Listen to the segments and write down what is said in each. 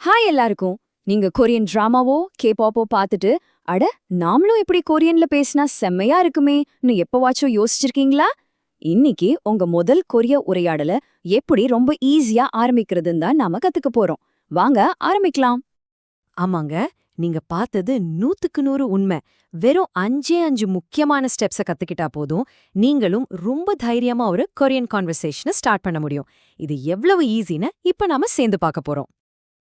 Hi எல்லாருக்கும். நீங்க Korean டிராமாவோ கேபாப்போ பார்த்துட்டு அட நாமளும் இப்படி கொரியன்ல பேசினா செம்மையா இருக்குமேன்னு எப்பவாச்சும் யோசிச்சிருக்கீங்களா? இன்னைக்கு உங்க முதல் கொரிய உரையாடல எப்படி ரொம்ப ஈஸியா ஆரம்பிக்கிறதுன்னு தான் நாம கத்துக்க போறோம். வாங்க ஆரம்பிக்கலாம். ஆமாங்க, நீங்க பார்த்தது 100க்கு 100 உண்மை. வெறும் 5 முக்கியமான ஸ்டெப்ஸை கத்துக்கிட்டா போதும், நீங்களும் ரொம்ப தைரியமா ஒரு கொரியன் கான்வர்சேஷனை ஸ்டார்ட் பண்ண முடியும். இது எவ்வளவு ஈஸின்னு இப்ப நாம சேர்ந்து பார்க்க போறோம்.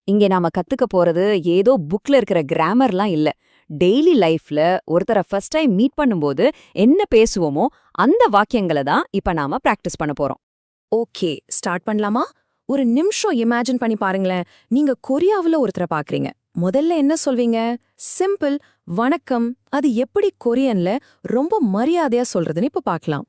இங்க நாம கத்துக்க போறது ஏதோ புக்ல இருக்கிற கிராமர்லாம் இல்ல. டெய்லி லைஃப்ல ஒருத்தரை ஃபர்ஸ்ட் டைம் மீட் பண்ணும்போது என்ன பேசுவோமோ அந்த வாக்கியங்களை தான் இப்ப நாம பிராக்டிஸ் பண்ண போறோம். ஓகே, ஸ்டார்ட் பண்ணலாமா? ஒரு நிமிஷம் இமேஜின் பண்ணி பாருங்களேன். நீங்க கொரியாவுல ஒருத்தரை பாக்குறீங்க. முதல்ல என்ன சொல்வீங்க? சிம்பிள், வணக்கம். அது எப்படி கொரியன்ல ரொம்ப மரியாதையா சொல்றதுன்னு இப்ப பார்க்கலாம்.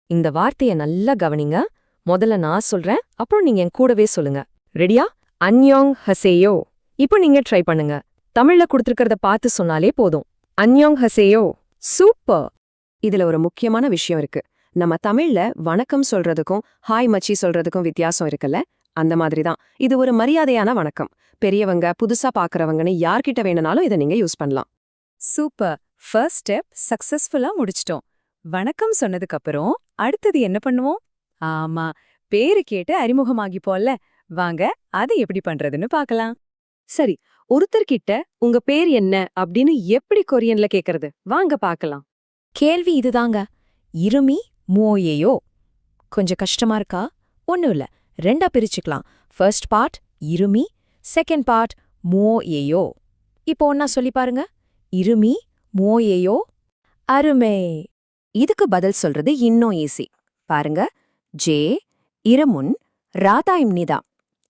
இந்த வார்த்தைய நல்லா கவனிங்க. முதல்ல நான் சொல்றேன், அப்புறம் நீங்க என் கூடவே சொல்லுங்க. ரெடியா? அன்யோங் ஹசேயோ. இப்போ நீங்க ட்ரை பண்ணுங்க. தமிழ்ல கொடுத்திருக்கிறத பார்த்து சொன்னாலே போதும். அன்யோங் ஹசேயோ. சூப்பர். இதுல ஒரு முக்கியமான விஷயம் இருக்கு. நம்ம தமிழ்ல வணக்கம் சொல்றதுக்கும் ஹாய் மச்சி சொல்றதுக்கும் வித்தியாசம் இருக்குல்ல? அந்த மாதிரி தான் இது ஒரு மரியாதையான வணக்கம். பெரியவங்க, புதுசா பாக்குறவங்கன்னு யார்கிட்ட வேணும்னாலும் இதை நீங்க யூஸ் பண்ணலாம். சூப்பர். ஃபர்ஸ்ட் ஸ்டெப் சக்சஸ்ஃபுல்லா முடிச்சிட்டோம். வணக்கம் சொன்னதுக்கு அப்புறம் அடுத்தது என்ன பண்ணுவோம்? ஆமா, பேரு கேட்டு அறிமுகமாகிப்போல்ல. வாங்க அதை எப்படி பண்றதுன்னு பார்க்கலாம். சரி, ஒருத்தர்கிட்ட உங்க பேர் என்ன அப்படின்னு எப்படி கொரியன்ல கேக்குறது? வாங்க பார்க்கலாம். கேள்வி இதுதாங்க. இருமி மோயேயோ. கொஞ்சம் கஷ்டமா இருக்கா? ஒண்ணும் இல்ல, ரெண்டா பிரிச்சுக்கலாம். ஃபர்ஸ்ட் பார்ட் இருமி, செகண்ட் பார்ட் மோயேயோ. இப்போ ஒன்னா சொல்லி பாருங்க. இருமி மோயேயோ. அருமை. இதுக்கு பதில் சொல்றது இன்னும் ஈஸி. பாருங்க, ஜே இரமுன் ராதாயிம்னிதா.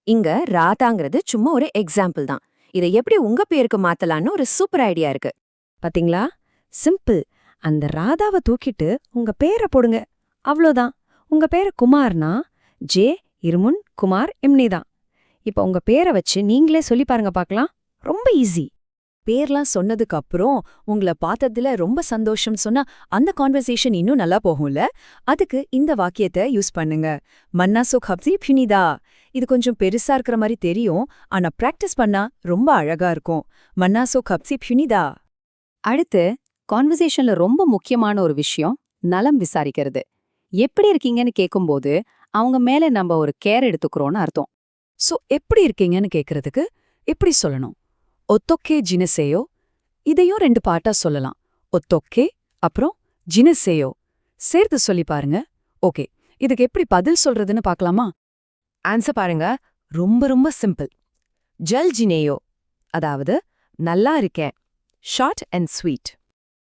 இங்க ராதாங்கிறது சும்மா ஒரு எக்ஸாம்பிள் தான். இதை எப்படி உங்க பேருக்கு மாத்தலான்னு ஒரு சூப்பர் ஐடியா இருக்கு. பாத்தீங்களா? சிம்பிள். அந்த ராதாவை தூக்கிட்டு உங்க பேரை போடுங்க. அவ்வளோதான். உங்க பேரு குமார்னா ஜே இருமுன் குமார் இம்னிதான். இப்ப உங்க பேரை வச்சு நீங்களே சொல்லி பாருங்க பார்க்கலாம். ரொம்ப ஈஸி. பேர்லாம் சொன்னதுக்கு அப்புறம் உங்களை பார்த்ததுல ரொம்ப சந்தோஷம் சொன்னா அந்த கான்வர்சேஷன் இன்னும் நல்லா போகும்ல. அதுக்கு இந்த வாக்கியத்தை யூஸ் பண்ணுங்க. மன்னாசோ கப்சி பினிதா. இது கொஞ்சம் பெருசா இருக்கிற மாதிரி தெரியும், ஆனா பிராக்டிஸ் பண்ணா ரொம்ப அழகா இருக்கும். மன்னாசோ கப்சி பினிதா. அடுத்து கான்வர்சேஷன்ல ரொம்ப முக்கியமான ஒரு விஷயம் நலம் விசாரிக்கிறது. எப்படி இருக்கீங்கன்னு கேட்கும்போது அவங்க மேல நம்ம ஒரு கேர் எடுத்துக்கிறோம்னு அர்த்தம். சோ எப்படி இருக்கீங்கன்னு கேட்கறதுக்கு எப்படி சொல்லணும்? ஒத்தொக்கே ஜினசேயோ. இதையும் ரெண்டு பாட்டா சொல்லலாம். ஒத்தொக்கே அப்புறம் ஜினசேயோ சேர்த்து சொல்லி பாருங்க. ஓகே, இதுக்கு எப்படி பதில் சொல்றதுன்னு பார்க்கலாமா? ஆன்சர் பாருங்க, ரொம்ப ரொம்ப சிம்பிள். ஜல் ஜினேயோ, அதாவது நல்லா இருக்கேன். Short and sweet.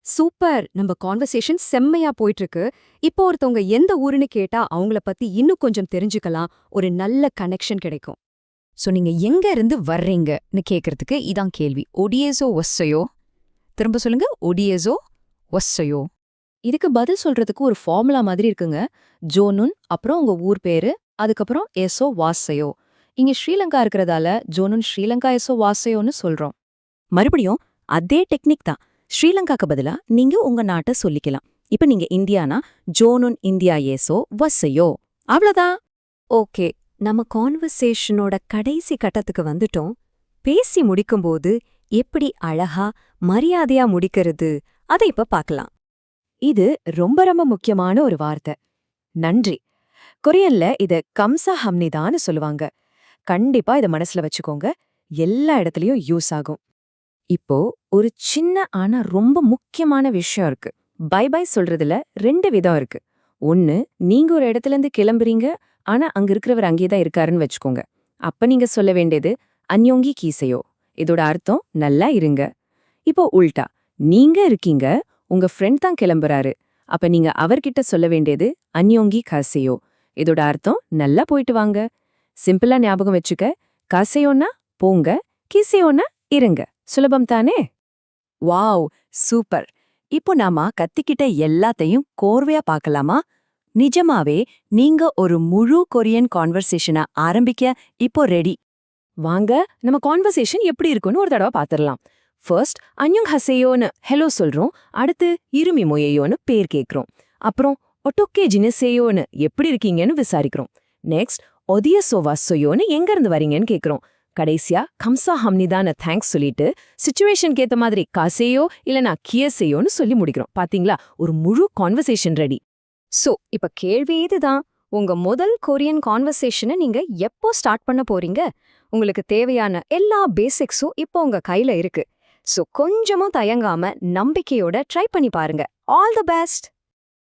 சூப்பர். நம்ம கான்வர்சேஷன் செம்மையா போயிட்டு இருக்கு. இப்போ ஒருத்தவங்க எந்த ஊருன்னு கேட்டா அவங்கள பத்தி இன்னும் கொஞ்சம் தெரிஞ்சுக்கலாம். ஒரு நல்ல கனெக்ஷன் கிடைக்கும். சோ நீங்க எங்க இருந்து வர்றீங்கன்னு கேக்குறதுக்கு இதான் கேள்வி. ஒடியேசோ ஒஸ்ஸையோ. திரும்ப சொல்லுங்க. ஒடியேசோ ஒஸ்ஸையோ. இதுக்கு பதில் சொல்றதுக்கு ஒரு ஃபார்முலா மாதிரி இருக்குங்க. ஜோனுன், அப்புறம் உங்க ஊர் பேரு, அதுக்கப்புறம் ஏசோ வாசையோ. இங்க ஸ்ரீலங்கா இருக்கிறதால ஜோனுன் ஸ்ரீலங்கா ஏசோ வாசையோன்னு சொல்றோம். மறுபடியும் அதே டெக்னிக் தான். ஸ்ரீலங்காக்கு பதிலா நீங்க உங்க நாட்டை சொல்லிக்கலாம். இப்ப நீங்க இந்தியானா ஜோனுன் இந்தியா ஏசோ வசையோ. அவ்வளவுதான். ஓகே, நம்ம கான்வர்சேஷனோட கடைசி கட்டத்துக்கு வந்துட்டோம். பேசி முடிக்கும்போது எப்படி அழகா மரியாதையா முடிக்கிறது அதை இப்ப பார்க்கலாம். இது ரொம்ப ரொம்ப முக்கியமான ஒரு வார்த்தை. நன்றி. கொரியன்ல இத கம்சா ஹம்னிதான்னு சொல்லுவாங்க. கண்டிப்பா இத மனசுல வச்சுக்கோங்க. எல்லா இடத்துலயும் யூஸ் ஆகும். இப்போ ஒரு சின்ன ஆனா ரொம்ப முக்கியமான விஷயம் இருக்கு. பை பை சொல்றதுல ரெண்டு விதம் இருக்கு. ஒன்னு, நீங்க ஒரு இடத்துல இருந்து கிளம்புறீங்க, ஆனா அங்க இருக்கிறவர் அங்கேதான் இருக்காருன்னு வச்சுக்கோங்க. அப்ப நீங்க சொல்ல வேண்டியது அன்யோங்கி கீசையோ. இதோட அர்த்தம் நல்லா இருங்க. இப்போ உல்டா, நீங்க இருக்கீங்க, உங்க ஃப்ரெண்ட் தான் கிளம்புறாரு. அப்ப நீங்க அவர்கிட்ட சொல்ல வேண்டியது அன்யோங்கி காசையோ. இதோட அர்த்தம் நல்லா போயிட்டு வாங்க. சிம்பிளா ஞாபகம் வச்சுக்க. காசையோன்னா போங்க, கீசையோன்னா இருங்க. சுலபம் தானே? Wow, super. இப்போ நாம கத்திக்கிட்ட எல்லாத்தையும் கோர்வையா பார்க்கலாமா? நிஜமாவே நீங்க ஒரு முழு கொரியன் கான்வர்சேஷனை ஆரம்பிக்க இப்போ ரெடி. வாங்க, நம்ம கான்வர்சேஷன் எப்படி இருக்குன்னு ஒரு தடவை பாத்திரலாம். ஃபர்ஸ்ட் அன்யோங் ஹசேயோன்னு ஹெலோ சொல்றோம். அடுத்து இருமி மொயேயோன்னு பேர் கேட்கிறோம். அப்புறம் ஒட்டோக்கே ஜினசேயோன்னு எப்படி இருக்கீங்கன்னு விசாரிக்கிறோம். நெக்ஸ்ட் ஒதிய சோவாசோயோன்னு எங்க இருந்து வரீங்கன்னு கேட்கிறோம். கடைசியா கம்சா ஹம்னிதான தேங்க்ஸ் சொல்லிட்டு சிச்சுவேஷனுக்கு ஏத்த மாதிரி காசேயோ இல்லனா கியசேயோன்னு சொல்லி முடிக்கிறோம். பாத்தீங்களா, ஒரு முழு கான்வர்சேஷன் ரெடி. சோ இப்ப கேள்வி இதுதான், உங்க முதல் கொரியன் கான்வர்சேஷனை நீங்க எப்போ ஸ்டார்ட் பண்ண போறீங்க? உங்களுக்கு தேவையான எல்லா பேசிக்ஸும் இப்போ உங்க கையில இருக்கு. சோ கொஞ்சமும் தயங்காம நம்பிக்கையோட ட்ரை பண்ணி பாருங்க. All the best.